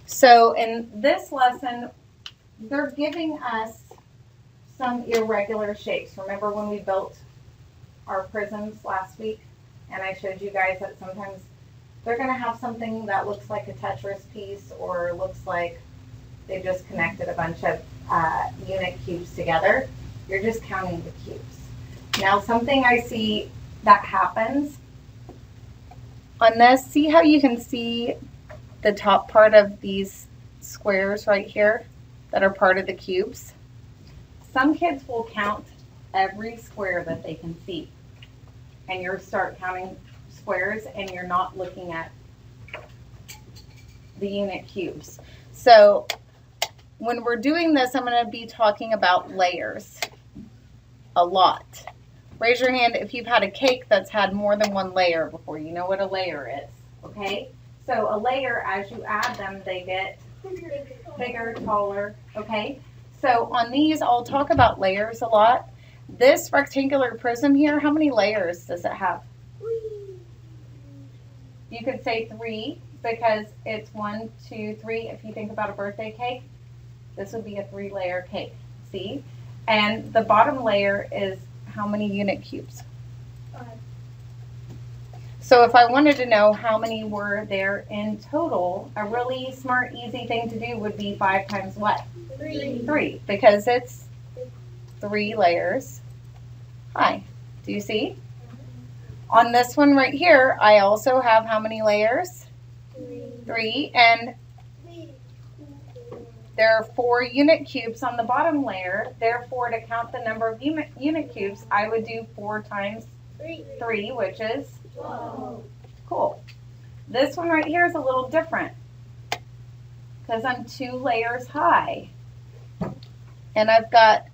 So in this lesson, they're giving us some irregular shapes. Remember when we built our prisms last week? And I showed you guys that sometimes they're going to have something that looks like a Tetris piece or looks like they just connected a bunch of unit cubes together. You're just counting the cubes. Now something I see that happens on this, see how you can see the top part of these squares right here that are part of the cubes? Some kids will count every square that they can see. And you start counting squares and you're not looking at the unit cubes. So when we're doing this, I'm going to be talking about layers a lot. Raise your hand if you've had a cake that's had more than one layer before. You know what a layer is, okay? So a layer, as you add them, they get bigger, taller, okay? So on these, I'll talk about layers a lot. This rectangular prism here, how many layers does it have? 3. You could say 3 because it's 1, 2, 3. If you think about a birthday cake, this would be a 3-layer cake, see? And the bottom layer is how many unit cubes? 5. So if I wanted to know how many were there in total, a really smart, easy thing to do would be 5 times what? 3. 3, because it's 3 layers high. Do you see? On this one right here, I also have how many layers? 3, and there are 4 unit cubes on the bottom layer. Therefore, to count the number of unit cubes, I would do 4 times 3, which is 12. cool. This one right here is a little different because I'm 2 layers high. And I've got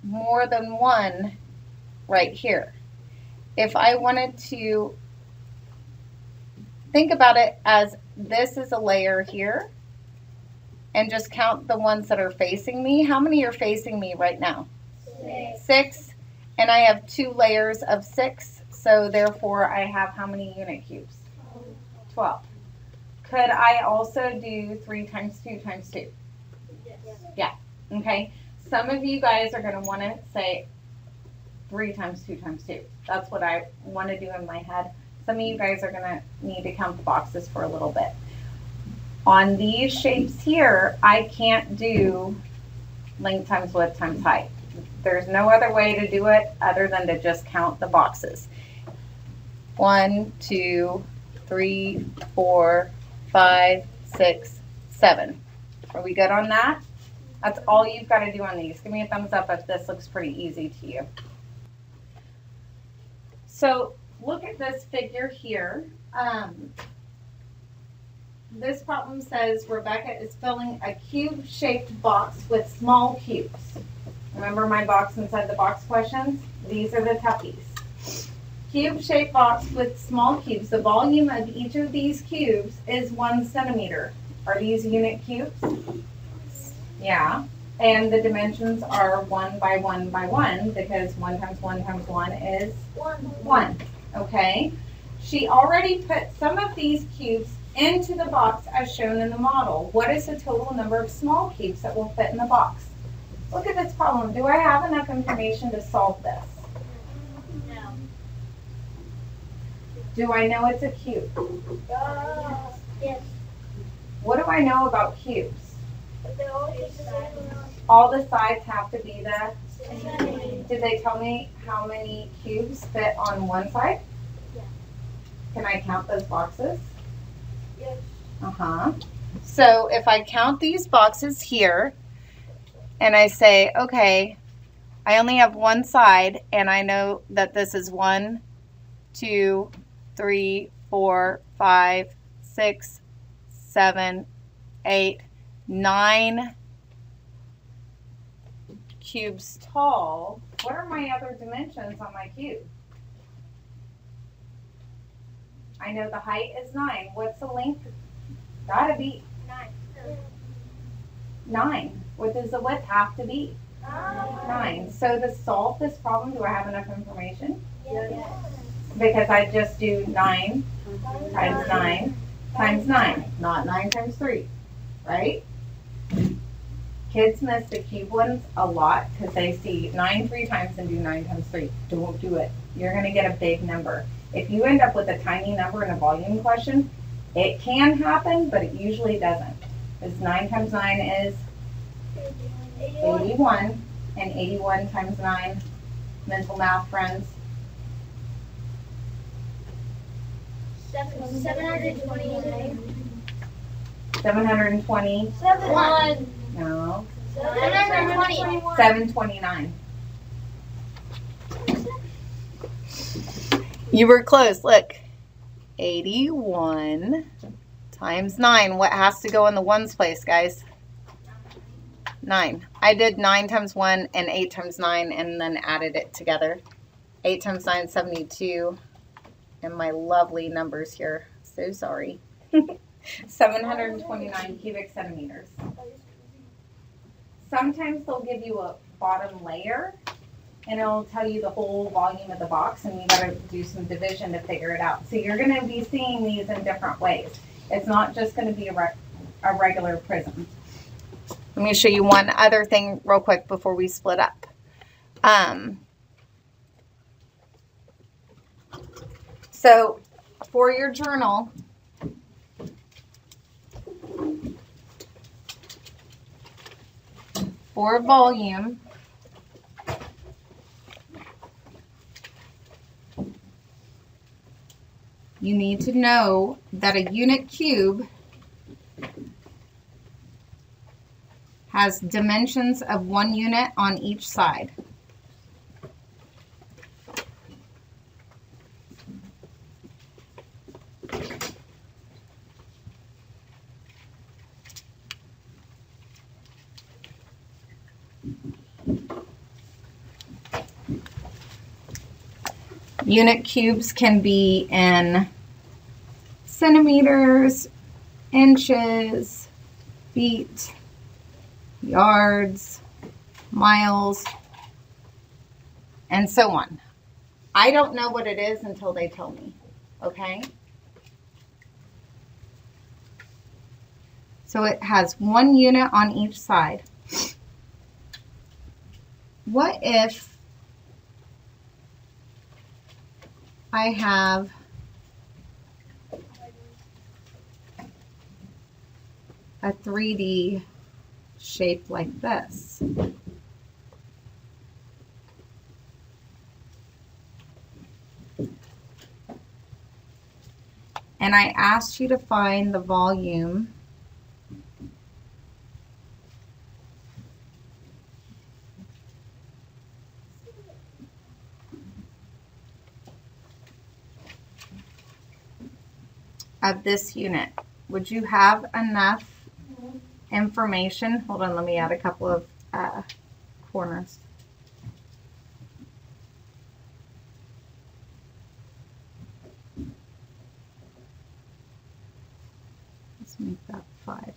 more than one right here. If I wanted to think about it as this is a layer here and just count the ones that are facing me. How many are facing me right now? 6. And I have 2 layers of 6. So therefore I have how many unit cubes? 12. Could I also do 3 times 2 times 2? Yes. Yeah. Okay. Some of you guys are going to want to say 3 times 2 times 2. That's what I want to do in my head. Some of you guys are going to need to count the boxes for a little bit. On these shapes here, I can't do length times width times height. There's no other way to do it other than to just count the boxes. 1, 2, 3, 4, 5, 6, 7. Are we good on that? That's all you've got to do on these. Give me a thumbs up if this looks pretty easy to you. So look at this figure here. This problem says Rebecca is filling a cube-shaped box with small cubes. Remember my box inside the box questions? These are the toughies. Cube-shaped box with small cubes. The volume of each of these cubes is 1 centimeter. Are these unit cubes? Yeah. And the dimensions are 1 by 1 by 1 because 1 times 1 times 1 is 1. Okay. She already put some of these cubes into the box as shown in the model. What is the total number of small cubes that will fit in the box? Look at this problem. Do I have enough information to solve this? No. Do I know it's a cube? Yes. What do I know about cubes? But they're all the same. All the sides have to be the Same. Did they tell me how many cubes fit on one side? Yeah. Can I count those boxes? Yes. Uh-huh. So if I count these boxes here and I say, okay, I only have one side and I know that this is 1, 2, 3, 4, 5, 6, 7, 8, 9 cubes tall. What are my other dimensions on my cube? I know the height is 9. What's the length? Gotta be 9. What does the width have to be? 9. So to solve this problem, do I have enough information? Yes. Because I just do 9 times 9. times 9, not 9 times 3, right? Kids miss the cube ones a lot because they see 9 3 times and do 9 times 3. Don't do it. You're going to get a big number. If you end up with a tiny number in a volume question, it can happen, but it usually doesn't. Because 9 times 9 is 81, and 81 times 9, mental math friends, 729. 720, 1. no, 721. 729. You were close. Look. 81 times 9. What has to go in the ones place, guys? 9. I did 9 times 1 and 8 times 9 and then added it together. 8 times 9, 72. And my lovely numbers here. So sorry. 729 cubic centimeters. Sometimes they'll give you a bottom layer and it'll tell you the whole volume of the box, and you got to do some division to figure it out. So you're going to be seeing these in different ways. It's not just going to be a regular prism. Let me show you one other thing real quick before we split up. So for your journal, for volume, you need to know that a unit cube has dimensions of 1 unit on each side. Unit cubes can be in centimeters, inches, feet, yards, miles, and so on. I don't know what it is until they tell me, okay? So it has 1 unit on each side. What if I have a 3D shape like this? And I asked you to find the volume of this unit. Would you have enough information? Hold on, let me add a couple of corners. Let's make that 5.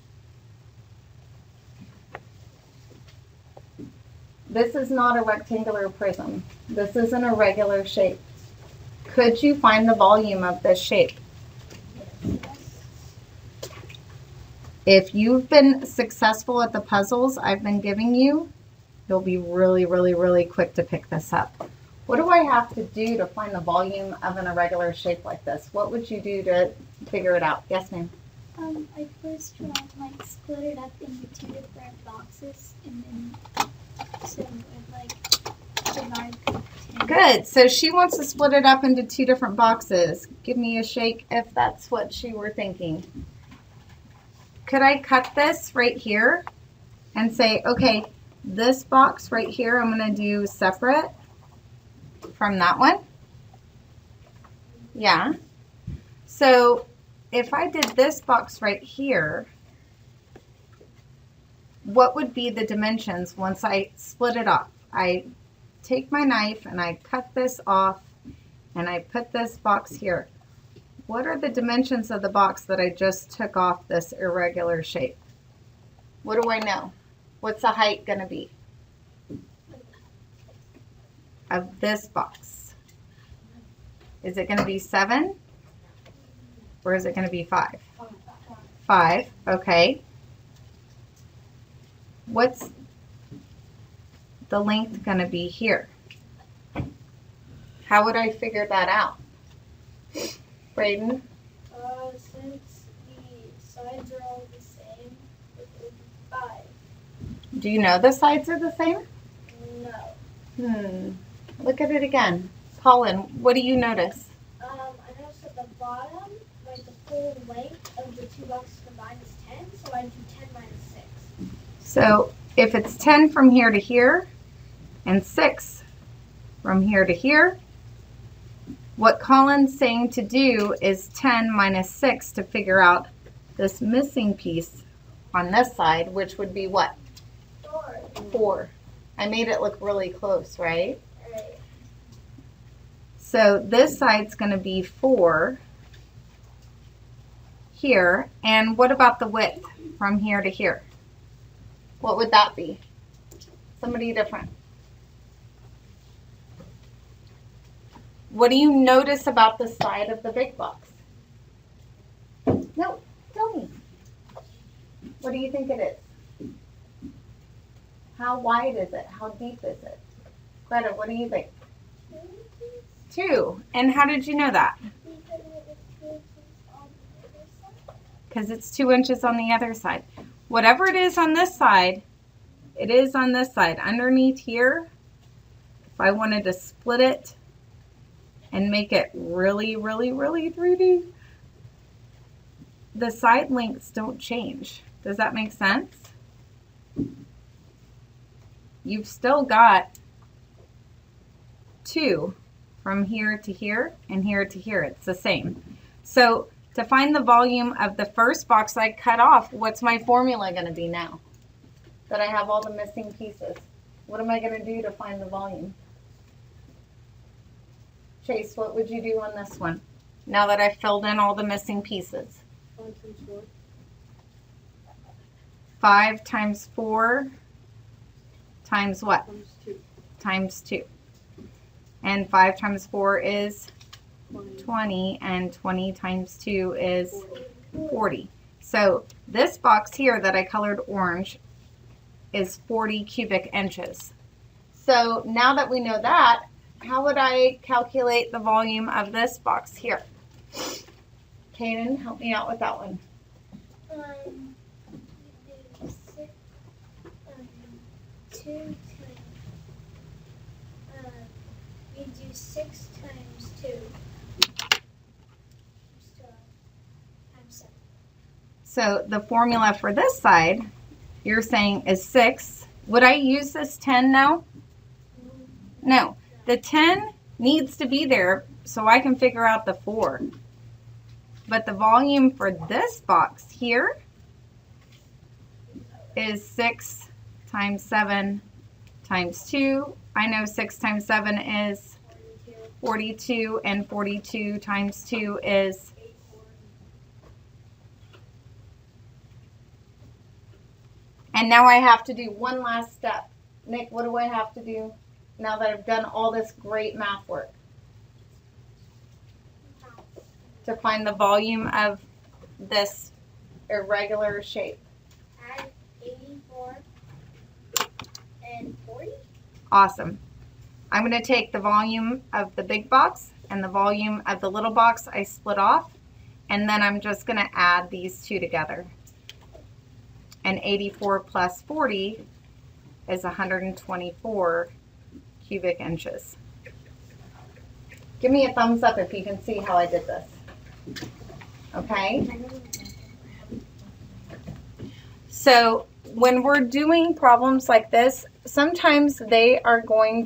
This is not a rectangular prism. This isn't a regular shape. Could you find the volume of this shape? If you've been successful at the puzzles I've been giving you, you'll be really, really, really quick to pick this up. What do I have to do to find the volume of an irregular shape like this? What would you do to figure it out? Yes, ma'am? I first split it up into 2 different boxes, and then so it divide 10. Good. So she wants to split it up into 2 different boxes. Give me a shake if that's what she were thinking. Could I cut this right here and say, okay, this box right here I'm going to do separate from that one? Yeah. So if I did this box right here, what would be the dimensions once I split it off? I take my knife and I cut this off and I put this box here. What are the dimensions of the box that I just took off this irregular shape? What do I know? What's the height going to be of this box? Is it going to be 7? or is it going to be 5? 5, okay. What's the length going to be here? How would I figure that out? Braden? Since the sides are all the same, it would be 5. Do you know the sides are the same? No. Look at it again. Colin, what do you notice? I noticed at the bottom, like the full length of the 2 boxes combined is 10, so I do 10 minus 6. So if it's 10 from here to here and 6 from here to here, what Colin's saying to do is 10 minus 6 to figure out this missing piece on this side, which would be what? 4. 4. I made it look really close, right? Right. So this side's going to be 4 here. And what about the width from here to here? What would that be? Somebody different. What do you notice about the side of the big box? No, tell me. What do you think it is? How wide is it? How deep is it? Greta, what do you think? 2. And how did you know that? Because it's 2 inches on the other side. Whatever it is on this side, it is on this side. Underneath here, if I wanted to split it and make it really, really, really 3D, the side lengths don't change. Does that make sense? You've still got 2 from here to here and here to here. It's the same. So to find the volume of the first box I cut off, what's my formula going to be now that I have all the missing pieces? What am I going to do to find the volume? Chase, what would you do on this one now that I've filled in all the missing pieces? 5 times 4 times what? Times 2. And 5 times 4 is 20, and 20 times 2 is 40. So this box here that I colored orange is 40 cubic inches. So now that we know that, how would I calculate the volume of this box here? Kaden, help me out with that one. You do 6 times 2. Times 7. So the formula for this side, you're saying is 6. Would I use this 10 now? No. The 10 needs to be there so I can figure out the 4. But the volume for this box here is 6 times 7 times 2. I know 6 times 7 is 42, and 42 times 2 is... And now I have to do one last step. Nick, what do I have to do now that I've done all this great math work? To find the volume of this irregular shape. Add 84 and 40. Awesome. I'm going to take the volume of the big box and the volume of the little box I split off, and then I'm just going to add these two together. And 84 plus 40 is 124 cubic inches. Give me a thumbs up if you can see how I did this. Okay? So when we're doing problems like this, sometimes they are going